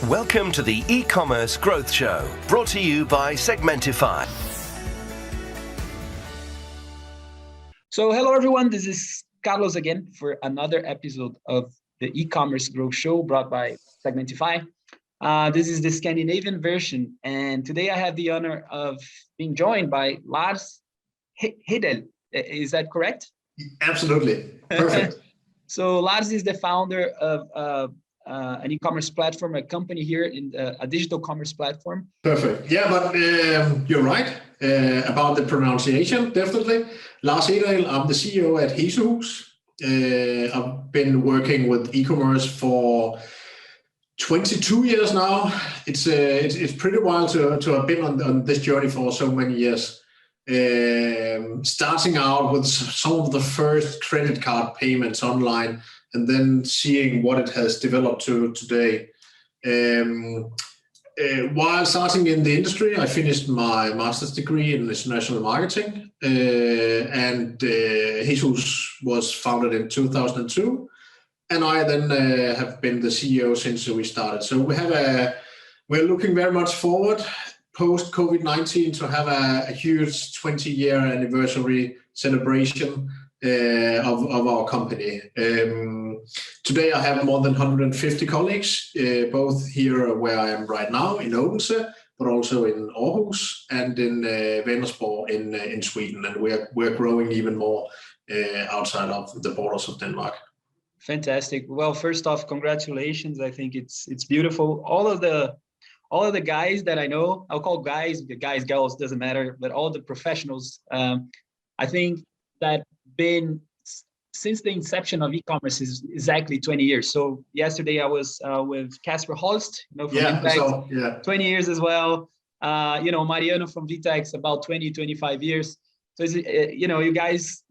Welcome to the e-commerce growth show, brought to you by Segmentify. So hello everyone, this is Carlos again for another episode of the e-commerce growth show brought by Segmentify. This is the Scandinavian version, and today I have the honor of being joined by Lars Hedal. Is that correct? Absolutely, perfect. So Lars is the founder of an e-commerce platform, a company here in a digital commerce platform. Perfect. Yeah, but you're right about the pronunciation, definitely. Lars Hedal, I'm the CEO at Hesehus. I've been working with e-commerce for 22 years now. It's pretty wild to have been on this journey for so many years. Starting out with some of the first credit card payments online, and then seeing what it has developed to today. While starting in the industry, I finished my master's degree in international marketing, and Hesehus was founded in 2002, and I then have been the CEO since we started. So we're looking very much forward post COVID-19 to have a huge 20-year anniversary celebration of our company. Today I have more than 150 colleagues, both here where I am right now in Odense, but also in Aarhus and in Vänersborg in Sweden, and we're growing even more outside of the borders of Denmark. Fantastic. Well, first off, congratulations. I think it's beautiful. All of the guys that I know, I'll call guys, girls, doesn't matter, but all the professionals, I think that been since the inception of e-commerce is exactly 20 years. So yesterday I was with Casper Holst, from Vitex, 20 years as well. Mariano from Vitex, about 25 years. So, you guys,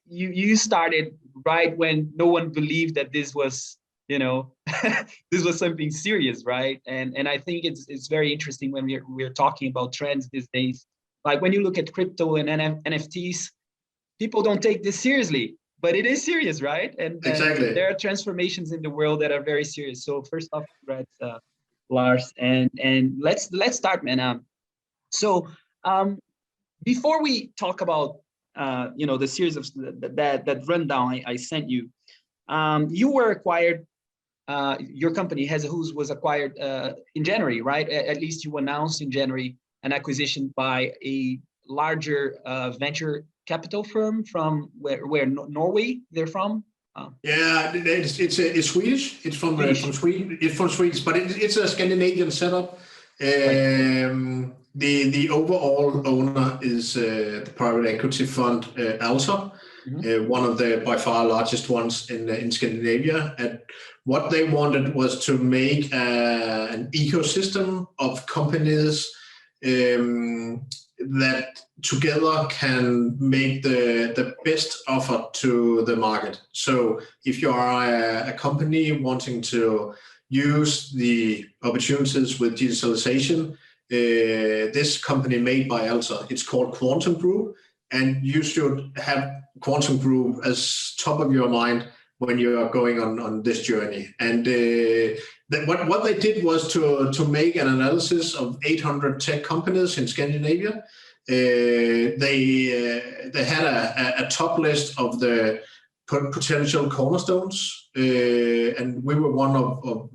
you started right when no one believed that this was, this was something serious, right? And I think it's very interesting when we're talking about trends these days. Like when you look at crypto and NFTs, people don't take this seriously, but it is serious, right? And exactly. There are transformations in the world that are very serious. So first off, congrats, Lars, and let's start, man. So before we talk about the series of that rundown I sent you, you were acquired. Your company Hesehus was acquired in January, right? At least you announced in January an acquisition by a larger venture capital firm from where Norway they're from. Yeah, it's Swedish. It's from Sweden. It's from Sweden, but it's a Scandinavian setup. The overall owner is the private equity fund Altor, one of the by far largest ones in Scandinavia. And what they wanted was to make an ecosystem of companies that together can make the best offer to the market. So if you are a company wanting to use the opportunities with digitalization, this company made by Altor, it's called Quantum Group, and you should have Quantum Group as top of your mind when you are going on this journey. And what they did was to make an analysis of 800 tech companies in Scandinavia. They had a top list of the potential cornerstones, and we were one of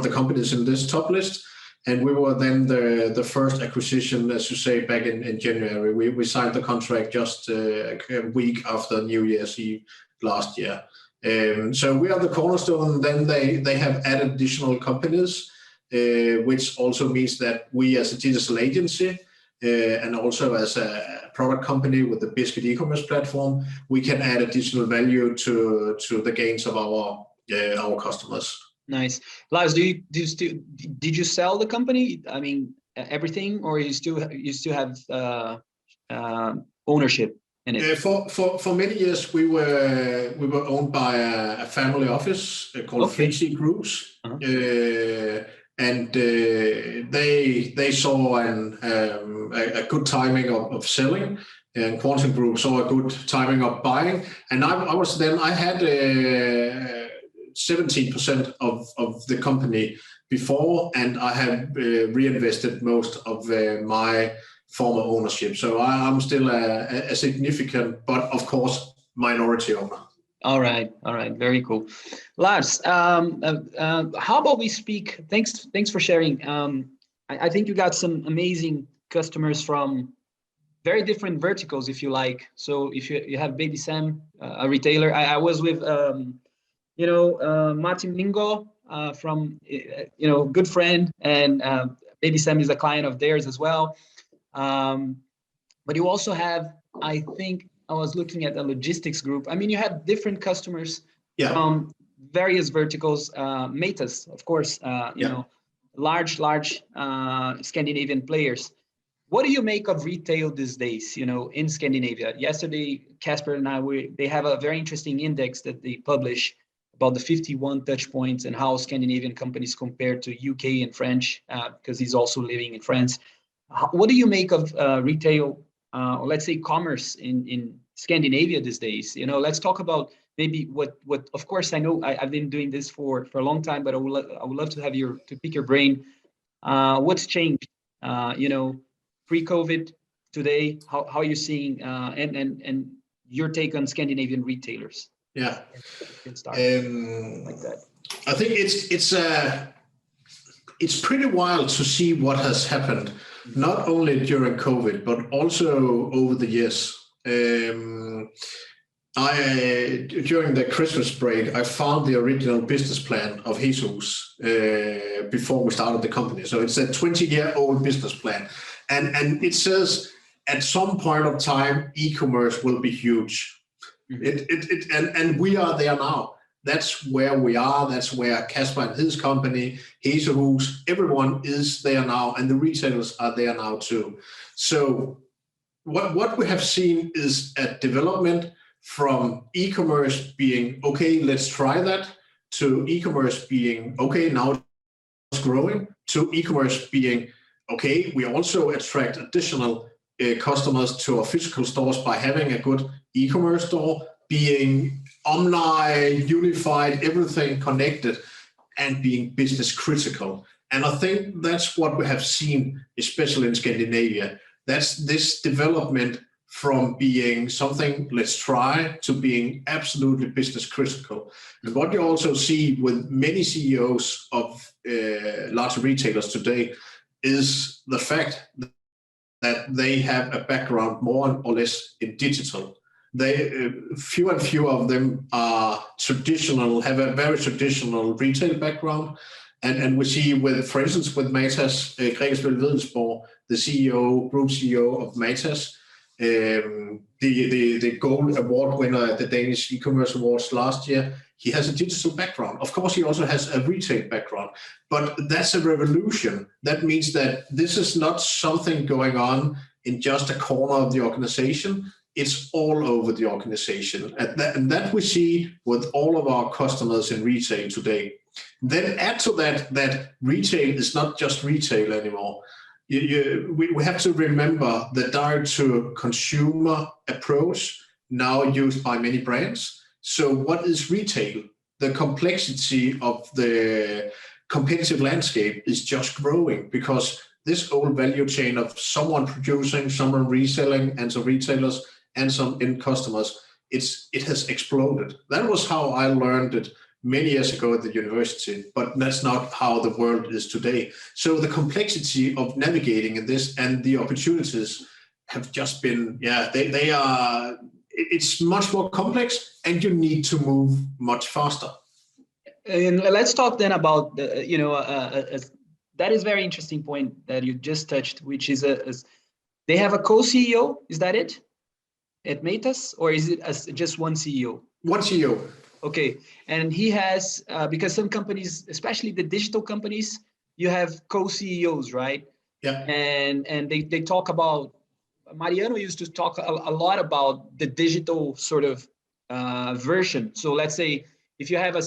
the companies in this top list. And we were then the first acquisition, as you say, back in January. We signed the contract just a week after New Year's Eve last year. So we are the cornerstone. Then they have added additional companies, which also means that we as a digital agency and also as a product company with the Bizzkit e-commerce platform, we can add additional value to the gains of our customers. Nice. Lars, did you sell the company? I mean, everything, or you still have ownership in it? For many years, we were owned by a family office called Altor Group, and they saw a good timing of selling, and Quantum Group saw a good timing of buying. And I had 17% of the company before, and I have reinvested most of my former ownership. So I'm still a significant, but of course, minority owner. All right, very cool. Lars, how about we speak? Thanks for sharing. I think you got some amazing customers from very different verticals, if you like. So if you have Baby Sam, a retailer. I was with Martin Mingo from good friend, and Baby Sam is a client of theirs as well. But you also have, I think, I was looking at the logistics group. I mean, you have different customers from various verticals. Matas, of course, large Scandinavian players. What do you make of retail these days, in Scandinavia? Yesterday, Casper and they have a very interesting index that they publish about the 51 touch points and how Scandinavian companies compare to UK and French, because he's also living in France. What do you make of retail, or let's say commerce in Scandinavia these days? Let's talk about maybe what of course, I know I've been doing this for a long time, but I would love to have to pick your brain. What's changed, pre-COVID today? How are you seeing, and your take on Scandinavian retailers? Yeah. Start like that. I think it's pretty wild to see what has happened, not only during COVID, but also over the years. During the Christmas break, I found the original business plan of Hesehus before we started the company. So it's a 20-year-old business plan. And it says at some point of time, e-commerce will be huge. And we are there now. That's where we are. That's where Casper and his company, Hesehus, everyone is there now, and the retailers are there now too. So what we have seen is a development from e-commerce being, okay, let's try that, to e-commerce being, okay, now it's growing, to e-commerce being, okay, we also attract additional customers to our physical stores by having a good e-commerce store, being Omni, unified, everything connected, and being business critical. And I think that's what we have seen, especially in Scandinavia. That's this development from being something let's try to being absolutely business critical. And what you also see with many CEOs of large retailers today is the fact that they have a background more or less in digital. Few and few of them are traditional, have a very traditional retail background. And we see for instance, with Matas, Gregesbøl Wedelsborg, the group CEO of Matas, the gold award winner at the Danish e-commerce awards last year, he has a digital background. Of course, he also has a retail background, but that's a revolution. That means that this is not something going on in just a corner of the organization. It's all over the organization. And that we see with all of our customers in retail today. Then add to that retail is not just retail anymore. We have to remember the direct-to-consumer approach now used by many brands. So what is retail? The complexity of the competitive landscape is just growing because this old value chain of someone producing, someone reselling, and some retailers and some end customers, it has exploded. That was how I learned it many years ago at the university, but that's not how the world is today. So the complexity of navigating in this and the opportunities have just been, it's much more complex and you need to move much faster. And let's talk then about, that is a very interesting point that you just touched, which is they have a co-CEO, is that it? At Matas, or is it just one CEO? One CEO. Okay, and he has, because some companies, especially the digital companies, you have co-CEOs, right? Yeah. And they talk about, Mariano used to talk a lot about the digital sort of version. So let's say if you have a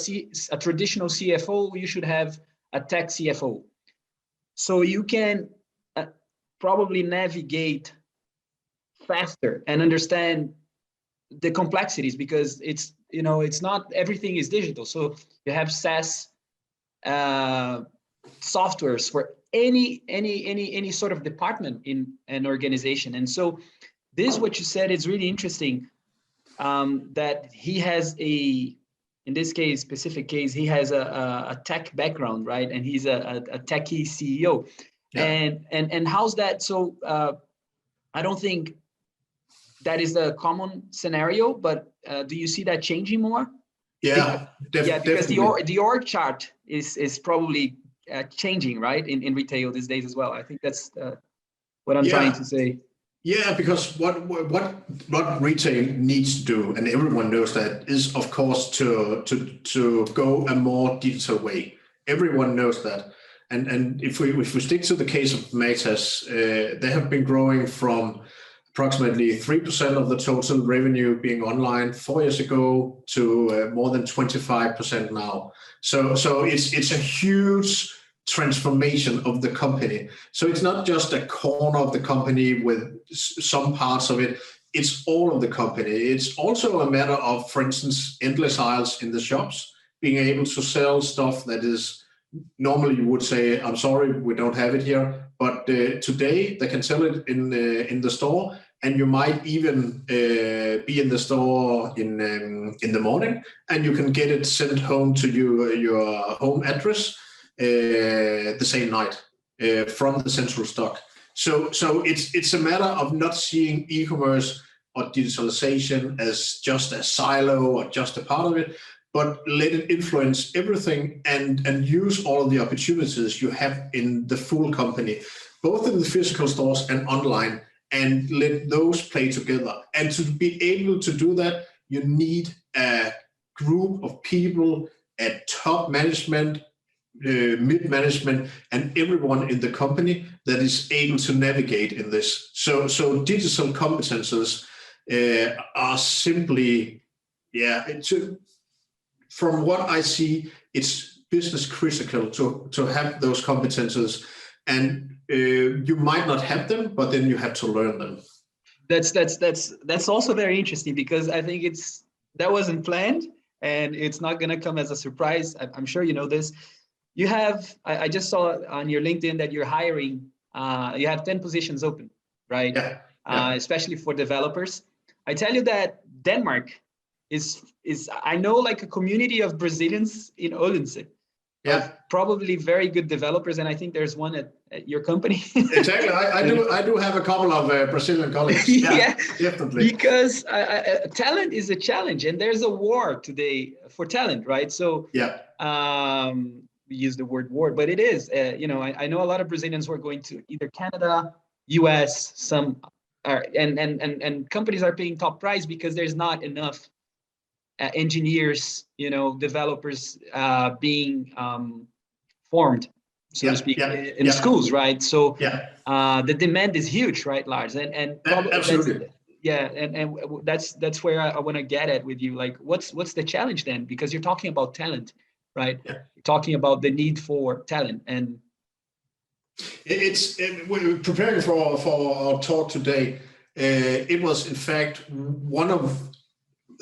traditional CFO, you should have a tech CFO. So you can probably navigate faster and understand the complexities, because it's, you know, it's not everything is digital. So you have SaaS softwares for any sort of department in an organization. And so this, what you said, is really interesting, that he has in this case, specific case, he has a tech background, right? And he's a techie CEO. Yeah. And how's that? So I don't think that is a common scenario, but do you see that changing more? Yeah, because the org chart is probably changing, right, in retail these days as well. I think that's what I'm trying to say. Yeah, because what retail needs to do, and everyone knows that, is of course to go a more digital way. Everyone knows that, and if we stick to the case of Matas, they have been growing from approximately 3% of the total revenue being online 4 years ago to more than 25% now. So it's a huge transformation of the company. So it's not just a corner of the company with some parts of it, it's all of the company. It's also a matter of, for instance, endless aisles in the shops, being able to sell stuff that is normally you would say, I'm sorry, we don't have it here, but today they can sell it in the store, and you might even be in the store in the morning, and you can get it sent home to your home address the same night from the central stock. So it's a matter of not seeing e-commerce or digitalization as just a silo or just a part of it, but let it influence everything and use all of the opportunities you have in the full company, both in the physical stores and online, and let those play together. And to be able to do that, you need a group of people at top management, mid-management, and everyone in the company that is able to navigate in this. So digital competences are simply, from what I see, it's business critical to have those competences, and you might not have them, but then you have to learn them. That's also very interesting, because I think that wasn't planned, and it's not going to come as a surprise. I'm sure you know this. You have, I just saw on your LinkedIn that you're hiring, you have 10 positions open, right? Yeah. Especially for developers. I tell you that Denmark is I know, like, a community of Brazilians in Odense. Yeah, probably very good developers, and I think there's one at your company. Exactly, I do have a couple of Brazilian colleagues. Yeah, definitely. Because talent is a challenge, and there's a war today for talent, right? So we use the word war, but it is. I know a lot of Brazilians who are going to either Canada, US, some are, and companies are paying top price because there's not enough engineers, developers being formed, so to speak, in schools, right? So the demand is huge, right, Lars? And absolutely. And that's where I want to get at with you. Like, what's the challenge then? Because you're talking about talent, right? Yeah. You're talking about the need for talent, and we're preparing for our talk today. It was in fact one of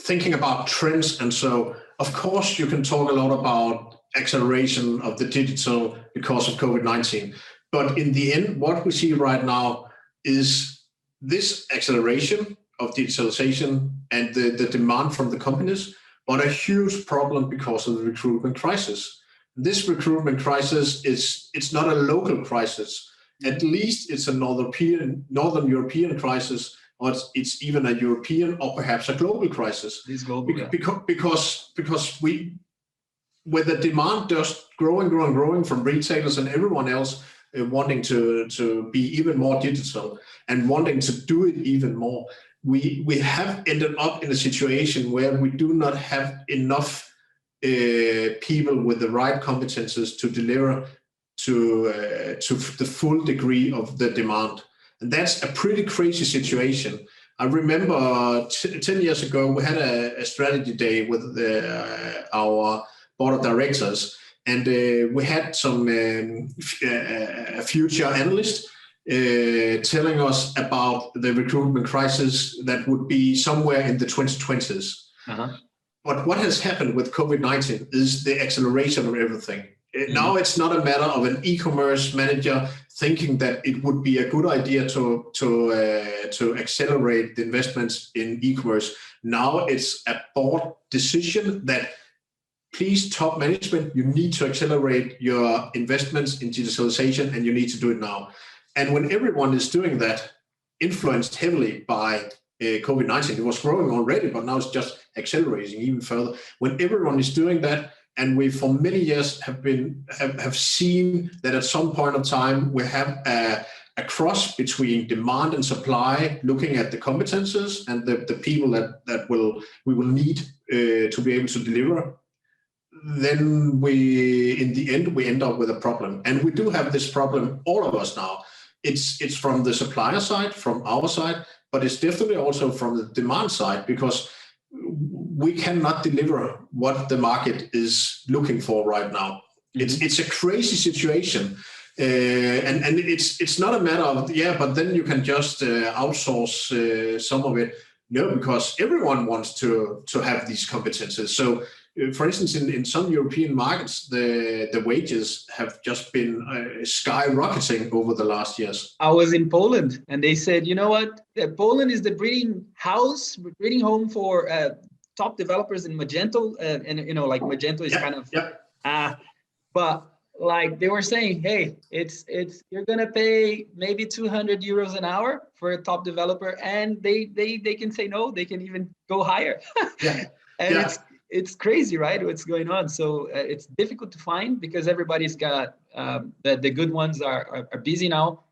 thinking about trends, and so of course you can talk a lot about acceleration of the digital because of COVID-19, but in the end what we see right now is this acceleration of digitalization and the demand from the companies, but a huge problem because of the recruitment crisis. This recruitment crisis it's not a local crisis, at least it's a Northern European crisis, or it's even a European or perhaps a global crisis. It's global, because we, with the demand just growing from retailers and everyone else wanting to be even more digital and wanting to do it even more, we have ended up in a situation where we do not have enough people with the right competences to deliver to the full degree of the demand. And that's a pretty crazy situation. I remember 10 years ago, we had a strategy day with our board of directors, and we had some future analysts, telling us about the recruitment crisis that would be somewhere in the 2020s. But what has happened with COVID-19 is the acceleration of everything. Now it's not a matter of an e-commerce manager thinking that it would be a good idea to accelerate the investments in e-commerce. Now it's a board decision that, please, top management, you need to accelerate your investments in digitalization, and you need to do it now. And when everyone is doing that, influenced heavily by COVID-19, it was growing already, but now it's just accelerating even further. When everyone is doing that, and we for many years have seen that at some point of time we have a cross between demand and supply, looking at the competences and the people that we will need to be able to deliver, then in the end we end up with a problem. And we do have this problem, all of us now. It's from the supplier side, from our side, but it's definitely also from the demand side, because we cannot deliver what the market is looking for right now. It's a crazy situation, and it's not a matter of but then you can just outsource some of it. No, because everyone wants to have these competences. So, for instance, in some European markets, the wages have just been skyrocketing over the last years. I was in Poland, and they said, you know what? Poland is the breeding home for top developers in Magento, and like Magento is kind of. But like they were saying, hey, it's you're gonna pay maybe 200 euros an hour for a top developer, and they can say no, they can even go higher. It's crazy, right? What's going on? So it's difficult to find because everybody's got the good ones are busy now,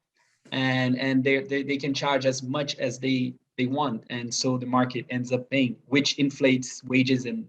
and they can charge as much as they want, and so the market ends up paying, which inflates wages and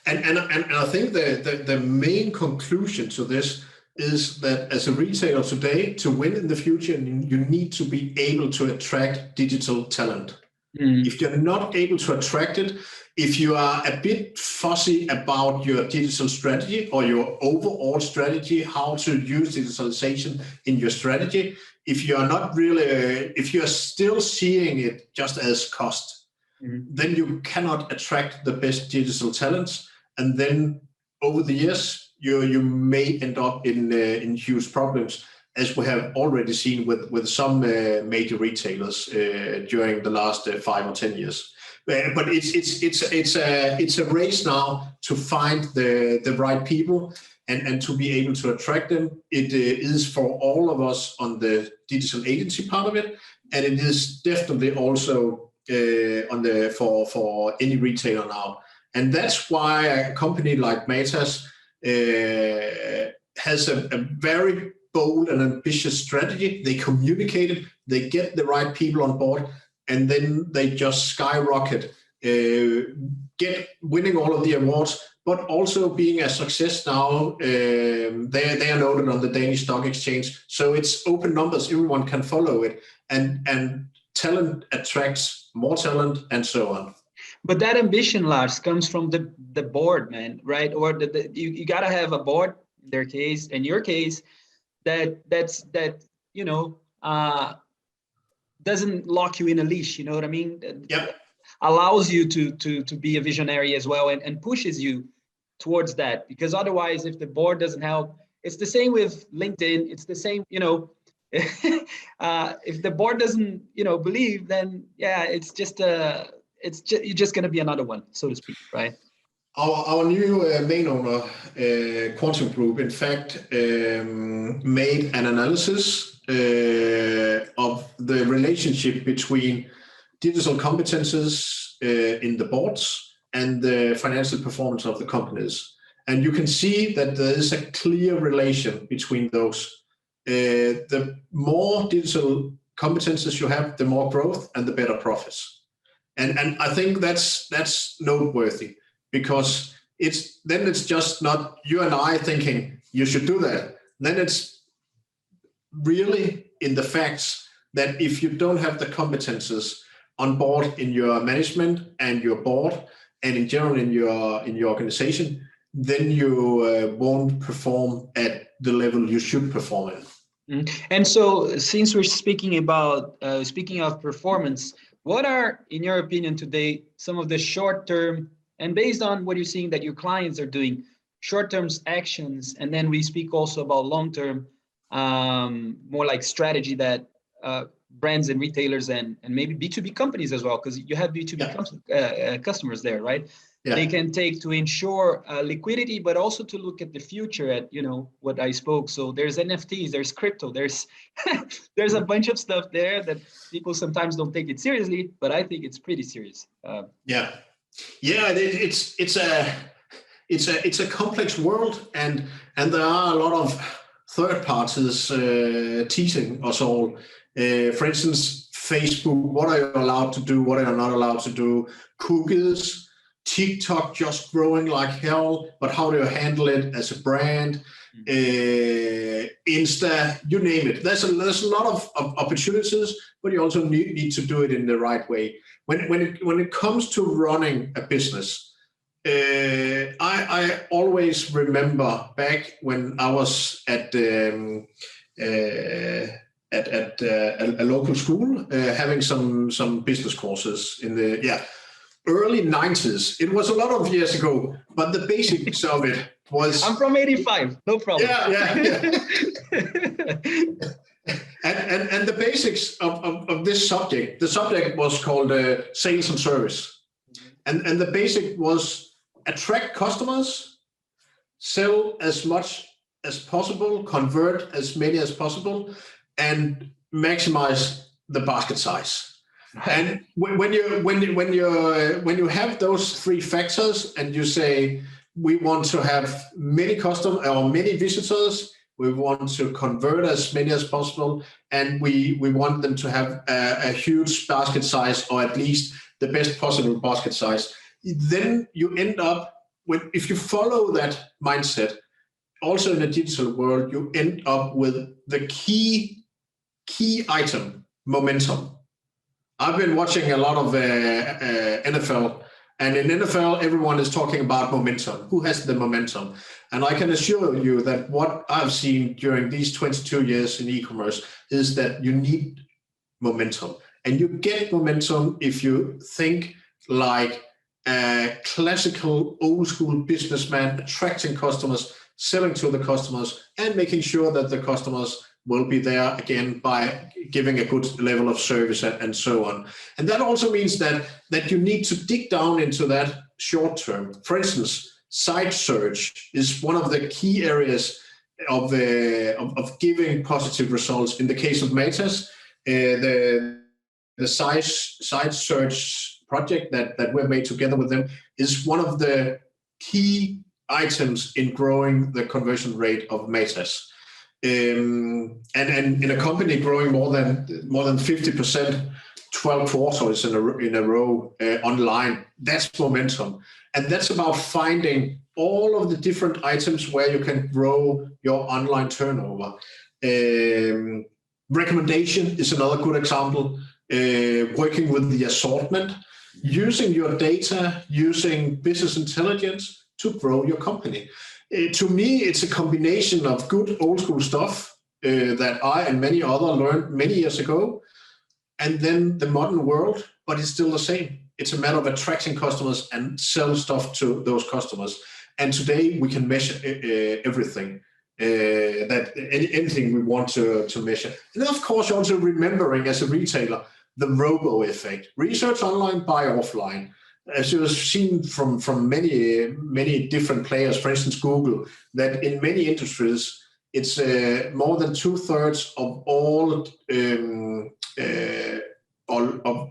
And I think the main conclusion to this is that as a retailer today, to win in the future, you need to be able to attract digital talent. If you're not able to attract it, if you are a bit fussy about your digital strategy or your overall strategy, how to use digitalization in your strategy, if you are not really, if you are still seeing it just as cost, then you cannot attract the best digital talents. And then over the years, you may end up in huge problems, as we have already seen with some major retailers during the last 5 or 10 years. But it's a race now to find the right people and to be able to attract them. It is for all of us on the digital agency part of it, and it is definitely also for any retailer now. And that's why a company like Matas has a very bold and ambitious strategy. They communicate it, they get the right people on board, and then they just skyrocket, winning all of the awards, but also being a success now. They are noted on the Danish Stock Exchange, so it's open numbers. Everyone can follow it, and talent attracts more talent, and so on. But that ambition, Lars, comes from the board, man, right? Or you got to have a board, in your case, that doesn't lock you in a leash. You know what I mean? Yep. Allows you to be a visionary as well, and pushes you towards that. Because otherwise, if the board doesn't help, it's the same with LinkedIn. It's the same, if the board doesn't, believe, then it's just you're just going to be another one, so to speak, right? Our new main owner, Altor Group, in fact, made an analysis of the relationship between digital competences in the boards and the financial performance of the companies. And you can see that there is a clear relation between those. The more digital competences you have, the more growth and the better profits. And I think that's noteworthy, because it's just not you and I thinking you should do that. Then it's really in the facts that if you don't have the competences on board in your management and your board and in general in your organization, then you won't perform at the level you should perform in. And so, since we're speaking of performance, what are, in your opinion today, some of the short-term, and based on what you're seeing that your clients are doing, short-term actions, and then we speak also about long-term, more like strategy that brands and retailers and maybe B2B companies as well, because you have B2B customers there, right? Yeah. They can take to ensure liquidity, but also to look at the future at, what I spoke. So there's NFTs, there's crypto, there's there's a bunch of stuff there that people sometimes don't take it seriously, but I think it's pretty serious. It's a complex world, and there are a lot of third parties teasing us all. For instance, Facebook, what are you allowed to do? What are you not allowed to do? Cookies. TikTok just growing like hell, but how do you handle it as a brand? Insta, you name it. There's a lot of opportunities, but you also need to do it in the right way. When it comes to running a business, I always remember back when I was at a local school having some business courses in the early 90s. It was a lot of years ago, but the basics of it was... I'm from 85, no problem. Yeah. and the basics of this subject, the subject was called sales and service. And the basic was attract customers, sell as much as possible, convert as many as possible, and maximize the basket size. And when you have those three factors, and you say we want to have many customers or many visitors, we want to convert as many as possible, and we want them to have a huge basket size, or at least the best possible basket size, then you end up with, if you follow that mindset, also in the digital world, you end up with the key item, momentum. I've been watching a lot of NFL, and in NFL, everyone is talking about momentum. Who has the momentum? And I can assure you that what I've seen during these 22 years in e-commerce is that you need momentum. And you get momentum if you think like a classical old school businessman, attracting customers, selling to the customers, and making sure that the customers will be there again by giving a good level of service and so on. And that also means that you need to dig down into that short term. For instance, site search is one of the key areas of giving positive results. In the case of Matas, the site search project that we've made together with them is one of the key items in growing the conversion rate of Matas. And in a company growing more than 50%, 12 quarters in a row online, that's momentum. And that's about finding all of the different items where you can grow your online turnover. Recommendation is another good example. Working with the assortment, using your data, using business intelligence to grow your company. To me, it's a combination of good old school stuff that I and many others learned many years ago, and then the modern world, but it's still the same. It's a matter of attracting customers and sell stuff to those customers. And today we can measure everything, anything we want to measure. And then, of course, also remembering as a retailer, the robo effect. Research online, buy offline. As you have seen from many different players, for instance, Google, that in many industries, it's more than 2/3 of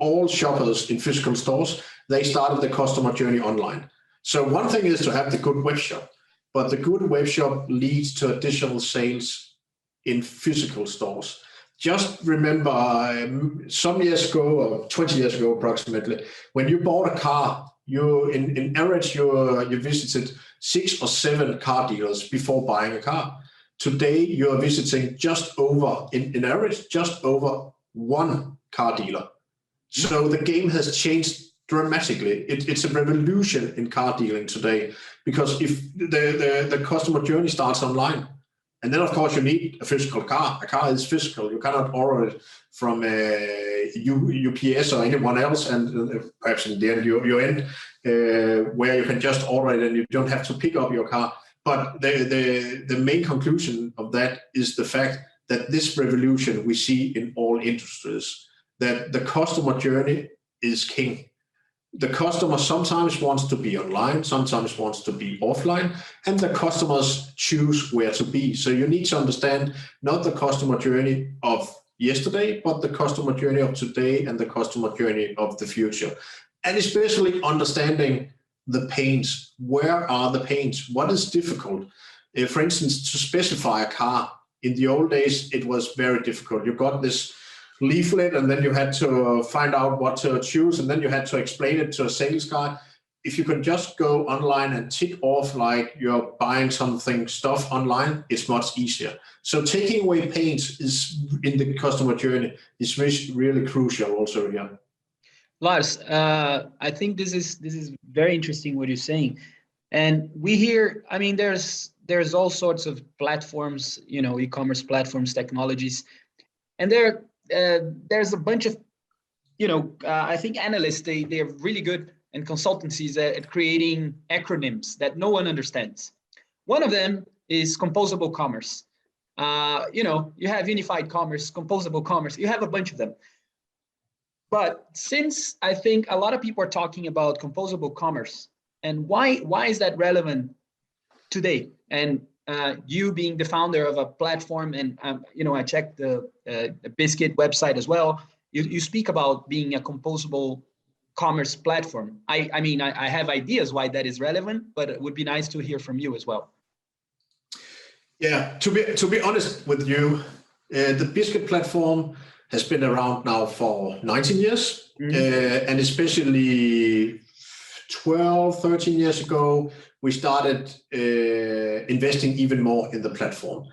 all shoppers in physical stores, they started the customer journey online. So one thing is to have the good web shop, but the good web shop leads to additional sales in physical stores. Just remember some years ago, or 20 years ago approximately, when you bought a car, in average you visited 6 or 7 car dealers before buying a car. Today you are visiting in average just over 1 car dealer. So the game has changed dramatically. It's a revolution in car dealing today, because if the customer journey starts online, And then, of course, you need a physical car. A car is physical. You cannot order it from UPS or anyone else, and perhaps in the end you end where you can just order it and you don't have to pick up your car. But the main conclusion of that is the fact that this revolution we see in all industries, that the customer journey is king. The customer sometimes wants to be online, sometimes wants to be offline, and the customers choose where to be. So you need to understand not the customer journey of yesterday, but the customer journey of today and the customer journey of the future. And especially understanding the pains. Where are the pains? What is difficult? For instance, to specify a car. In the old days, it was very difficult. You got this leaflet and then you had to find out what to choose, and then you had to explain it to a sales guy. If you could just go online and tick off like you're buying stuff online, it's much easier. So taking away pains is in the customer journey is really crucial also here. Lars, I think this is very interesting what you're saying, and we hear. I mean, there's all sorts of platforms, e-commerce platforms, technologies, and there's a bunch of, I think analysts they're really good, and consultancies at creating acronyms that no one understands. One of them is composable commerce. You have unified commerce, composable commerce. You have a bunch of them. But since I think a lot of people are talking about composable commerce, and why is that relevant today? And you being the founder of a platform, and I checked the Bizzkit website as well. You speak about being a composable commerce platform. I mean, I have ideas why that is relevant, but it would be nice to hear from you as well. Yeah, to be honest with you, the Bizzkit platform has been around now for 19 years, and especially 12, 13 years ago, we started investing even more in the platform.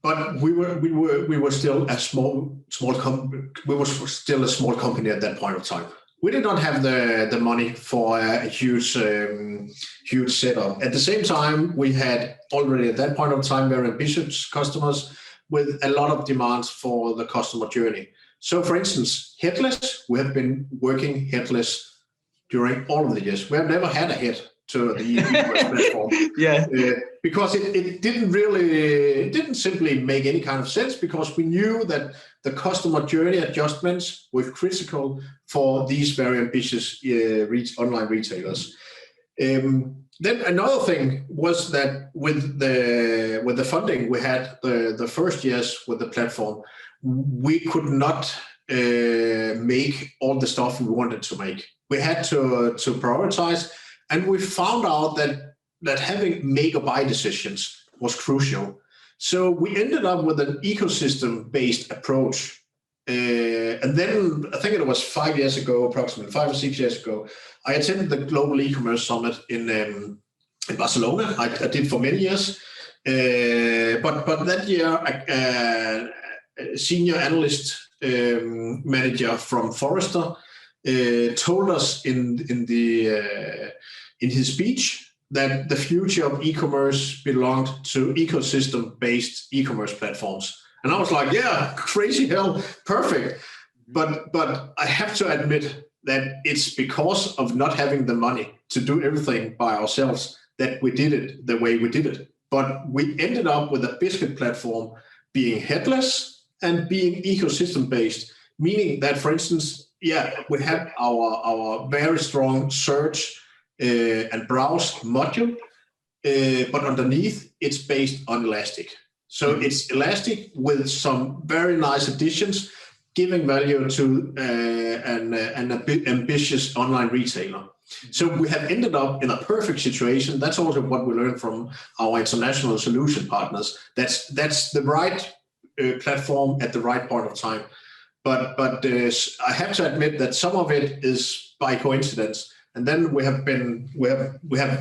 But we were still a small company. We were still a small company at that point of time. We did not have the money for a huge setup. At the same time, we had already at that point of time very ambitious customers with a lot of demands for the customer journey. So, for instance, headless, we have been working headless during all of the years. We have never had a head to the e-commerce platform. Yeah. Because it didn't simply make any kind of sense, because we knew that the customer journey adjustments were critical for these very ambitious online retailers. Then another thing was that with the funding we had the first years with the platform, we could not make all the stuff we wanted to make. We had to prioritize, and we found out that having make or buy decisions was crucial. So we ended up with an ecosystem-based approach. And then I think it was 5 years ago, approximately 5 or 6 years ago, I attended the Global E-commerce Summit in Barcelona. I did for many years. But that year, a senior analyst manager from Forrester told us in his speech that the future of e-commerce belonged to ecosystem-based e-commerce platforms. And I was like, yeah, crazy hell, perfect. But I have to admit that it's because of not having the money to do everything by ourselves that we did it the way we did it. But we ended up with a Bizzkit platform being headless and being ecosystem-based, meaning that, for instance, we have our very strong search and browse module, but underneath it's based on Elastic. So it's Elastic with some very nice additions, giving value to an ambitious online retailer. So we have ended up in a perfect situation. That's also what we learned from our international solution partners. That's the right platform at the right point of time. But I have to admit that some of it is by coincidence. And then we have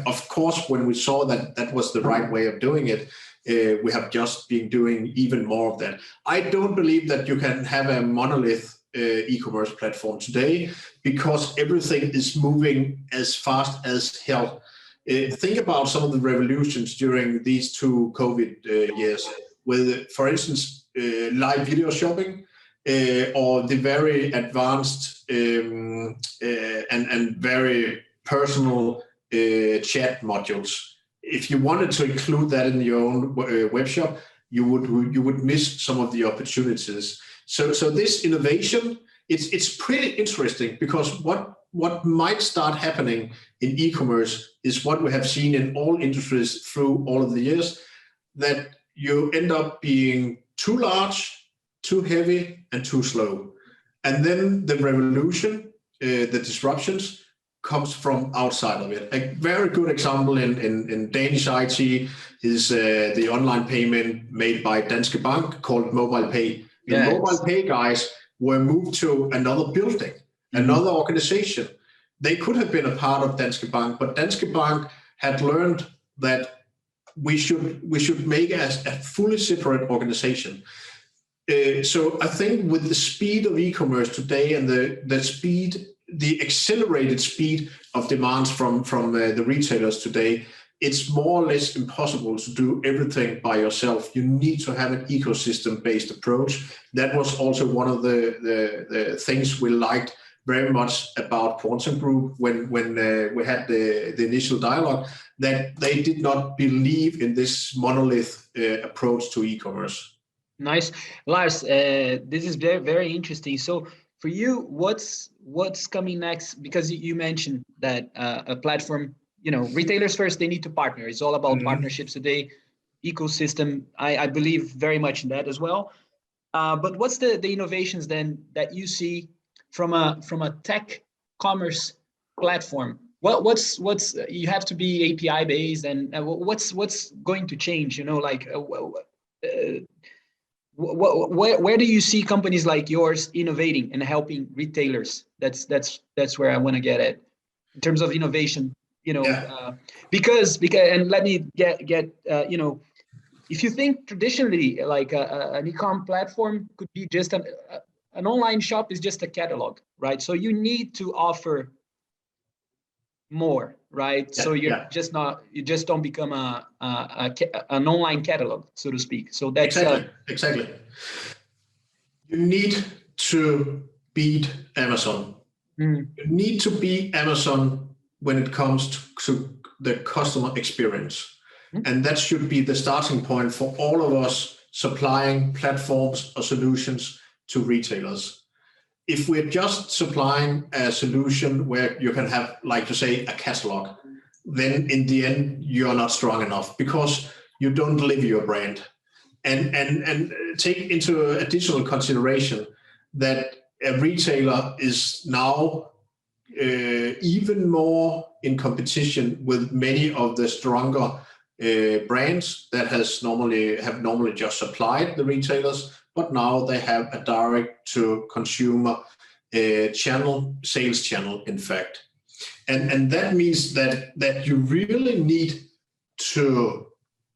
of course, when we saw that was the right way of doing it, we have just been doing even more of that. I don't believe that you can have a monolith e-commerce platform today, because everything is moving as fast as hell. Think about some of the revolutions during these 2 COVID years, with, for instance, live video shopping, or the very advanced and very personal chat modules. If you wanted to include that in your own web shop, you would miss some of the opportunities. So this innovation, it's pretty interesting, because what might start happening in e-commerce is what we have seen in all industries through all of the years, that you end up being too large, too heavy, and too slow. And then the revolution, the disruptions, comes from outside of it. A very good example in Danish IT is the online payment made by Danske Bank called Mobile Pay. The Mobile Pay guys were moved to another building, another organization. They could have been a part of Danske Bank, but Danske Bank had learned that we should make a fully separate organization. So I think with the speed of e-commerce today and the accelerated speed of demands from the retailers today, it's more or less impossible to do everything by yourself. You need to have an ecosystem-based approach. That was also one of the things we liked very much about Altor Group when we had the initial dialogue, that they did not believe in this monolith approach to e-commerce. Nice. Lars, this is very, very interesting. So for you, what's coming next? Because you mentioned that a platform, retailers first, they need to partner. It's all about partnerships today. Ecosystem, I believe very much in that as well. But what's the innovations then that you see from a tech commerce platform? What's you have to be API based, and what's going to change? Where do you see companies like yours innovating and helping retailers? That's where I want to get at in terms of innovation. Because and let me get if you think traditionally like an e-com platform could be just an online shop is just a catalog, right? So you need to offer more, right? So you just don't become an online catalog, so to speak. So that's exactly. You need to beat Amazon. You need to beat Amazon when it comes to the customer experience. And that should be the starting point for all of us supplying platforms or solutions to retailers. If we're just supplying a solution where you can have, like you say, a catalog, then in the end, you're not strong enough because you don't deliver your brand. And take into additional consideration that a retailer is now even more in competition with many of the stronger brands that have normally just supplied the retailers, but now they have a direct-to-consumer sales channel, in fact. And that means that you really need to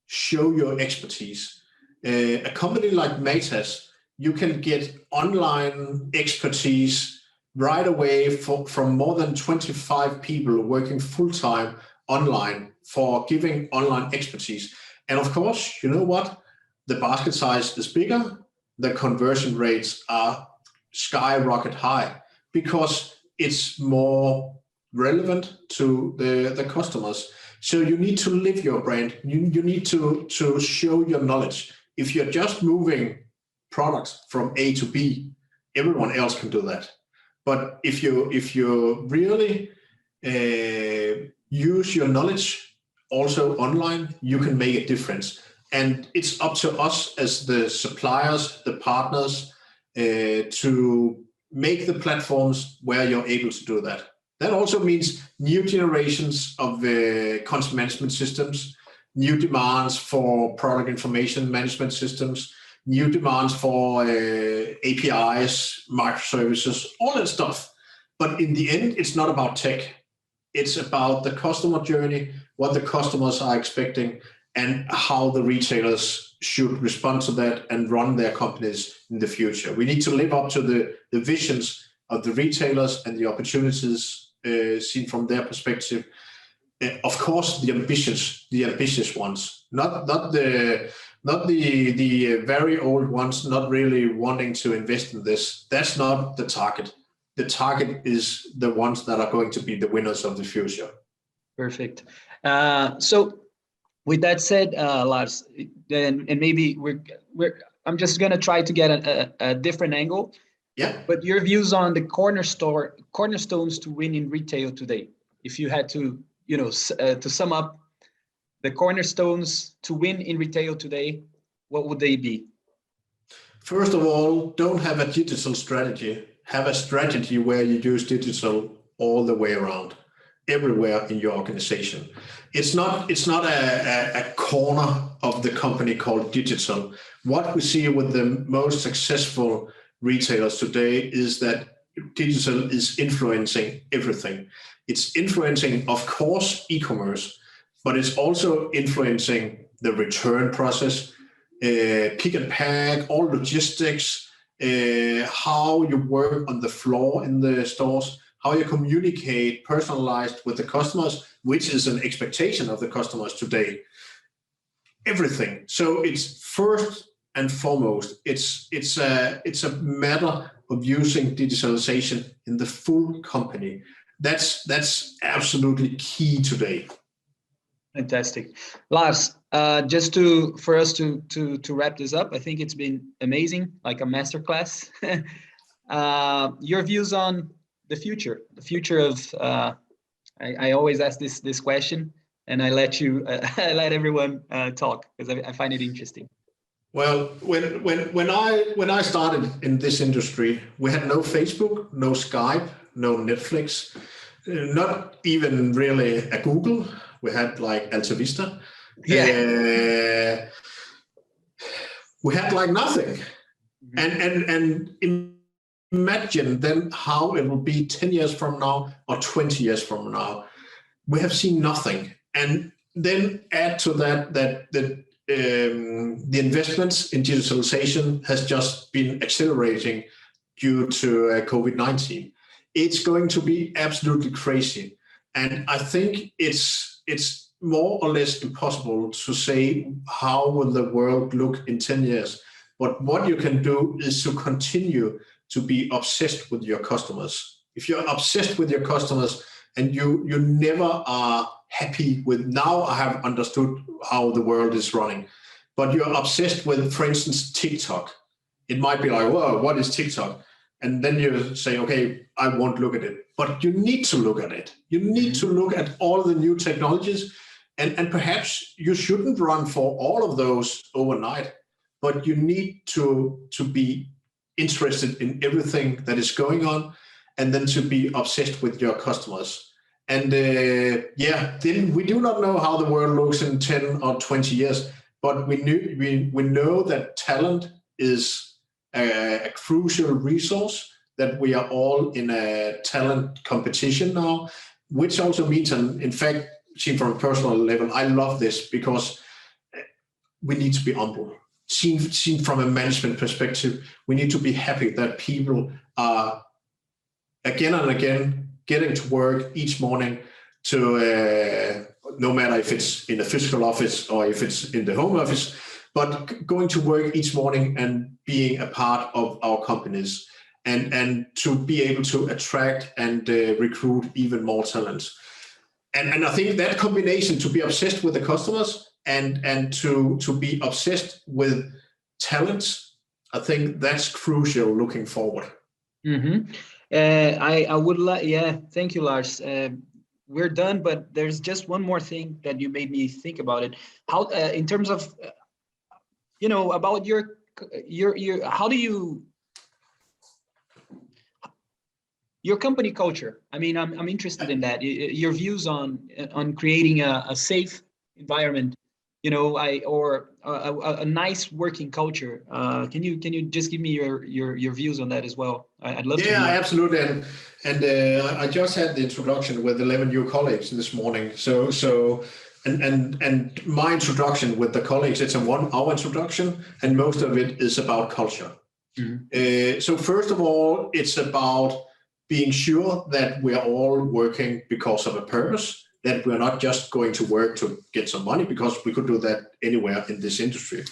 show your expertise. A company like Matas, you can get online expertise right away from more than 25 people working full-time online for giving online expertise. And of course, you know what? The basket size is bigger. The conversion rates are skyrocket high because it's more relevant to the customers. So you need to live your brand. You need to show your knowledge. If you're just moving products from A to B, everyone else can do that. But if you really use your knowledge also online, you can make a difference. And it's up to us as the suppliers, the partners, to make the platforms where you're able to do that. That also means new generations of content management systems, new demands for product information management systems, new demands for APIs, microservices, all that stuff. But in the end, it's not about tech. It's about the customer journey, what the customers are expecting, and how the retailers should respond to that and run their companies in the future. We need to live up to the visions of the retailers and the opportunities seen from their perspective. Of course, the ambitious ones, not the very old ones, not really wanting to invest in this. That's not the target. The target is the ones that are going to be the winners of the future. Perfect. So with that said, Lars, and maybe I'm just going to try to get a different angle. Yeah. But your views on the cornerstones to win in retail today, if you had to, to sum up the cornerstones to win in retail today, what would they be? First of all, don't have a digital strategy. Have a strategy where you use digital all the way around, everywhere in your organization. It's not a corner of the company called digital. What we see with the most successful retailers today is that digital is influencing everything. It's influencing, of course, e-commerce, but it's also influencing the return process, pick and pack, all logistics, how you work on the floor in the stores, how you communicate personalized with the customers, which is an expectation of the customers today. Everything. So it's first and foremost, it's a matter of using digitalization in the full company. That's absolutely key today. Fantastic. Lars, just for us to wrap this up, I think it's been amazing, like a masterclass. Your views on the future of, I always ask this question, and I let everyone talk because I find it interesting. Well, when I started in this industry, we had no Facebook, no Skype, no Netflix, not even really a Google. We had like Alta Vista. Yeah. We had like nothing. Mm-hmm. And imagine then how it will be 10 years from now or 20 years from now. We have seen nothing. And then add to that the investments in digitalization has just been accelerating due to COVID-19. It's going to be absolutely crazy. And I think it's more or less impossible to say how will the world look in 10 years. But what you can do is to continue to be obsessed with your customers. If you're obsessed with your customers and you never are happy with, now I have understood how the world is running, but you're obsessed with, for instance, TikTok. It might be like, whoa, what is TikTok? And then you say, okay, I won't look at it. But you need to look at it. You need to look at all the new technologies. And perhaps you shouldn't run for all of those overnight, but you need to be interested in everything that is going on, and then to be obsessed with your customers. And then we do not know how the world looks in 10 or 20 years, but we know that talent is a crucial resource, that we are all in a talent competition now, which also means, and in fact, seen from a personal level, I love this because we need to be humble. Seen from a management perspective, we need to be happy that people are again and again getting to work each morning to, no matter if it's in a physical office or if it's in the home office, but going to work each morning and being a part of our companies, and to be able to attract and recruit even more talents. And I think that combination, to be obsessed with the customers and to be obsessed with talents, I think that's crucial looking forward. Mm-hmm. I would like, thank you, Lars. We're done, but there's just one more thing that you made me think about it. How, in terms of, about your, how do you, your company culture? I mean, I'm interested in that. Your views on creating a safe environment, or a nice working culture. Can you just give me your views on that as well? I'd love to. Yeah, absolutely. And I just had the introduction with 11 new colleagues this morning. So my introduction with the colleagues, it's a 1 hour introduction, and most of it is about culture. Mm-hmm. So first of all, it's about being sure that we're all working because of a purpose, that we're not just going to work to get some money, because we could do that anywhere in this industry.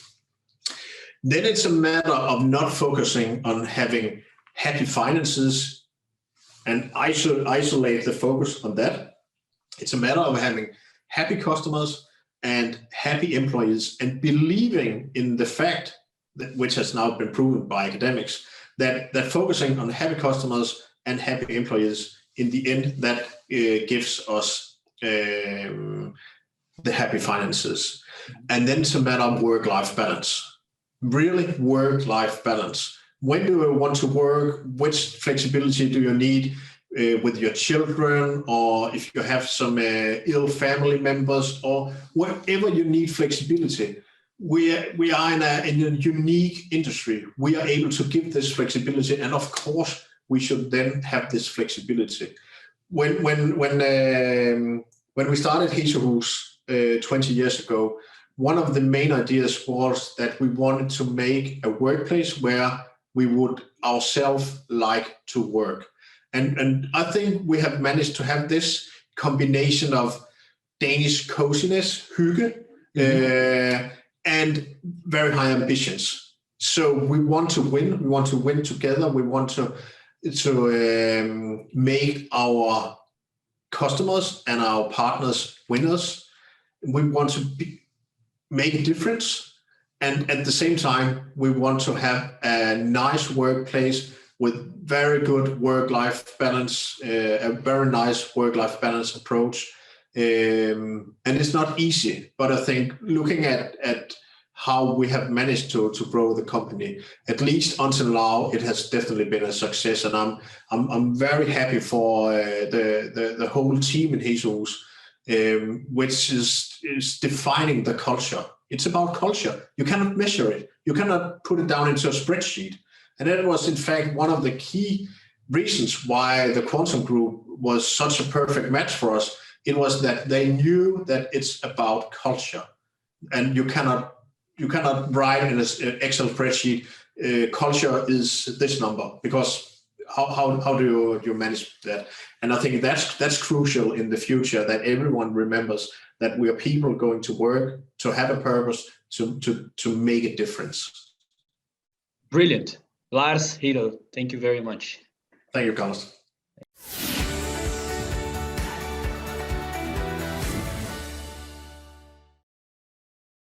Then it's a matter of not focusing on having happy finances and isolate the focus on that. It's a matter of having happy customers and happy employees, and believing in the fact that, which has now been proven by academics, that focusing on happy customers and happy employees, in the end, that gives us the happy finances. And then it's a matter of work-life balance. Really, work-life balance. When do you want to work? Which flexibility do you need with your children, or if you have some ill family members, or whatever you need flexibility? We are in a unique industry. We are able to give this flexibility, and of course, we should then have this flexibility. When we started Hesehus 20 years ago, one of the main ideas was that we wanted to make a workplace where we would ourselves like to work. And I think we have managed to have this combination of Danish coziness, hygge, and very high ambitions. So we want to win. We want to win together. We want to make our customers and our partners winners. We want to make a difference, and at the same time, we want to have a nice workplace with very good work-life balance, a very nice work-life balance approach. And it's not easy, but I think looking at how we have managed to grow the company, at least until now, it has definitely been a success. And I'm very happy for the whole team in Hesehus, which is defining the culture. It's about culture. You cannot measure it. You cannot put it down into a spreadsheet. And that was, in fact, one of the key reasons why the Altor Group was such a perfect match for us. It was that they knew that it's about culture, and you cannot write in an Excel spreadsheet, culture is this number, because how do you manage that? And I think that's crucial in the future, that everyone remembers that we are people going to work to have a purpose, to make a difference. Brilliant. Lars Hedal, thank you very much. Thank you, Carlos.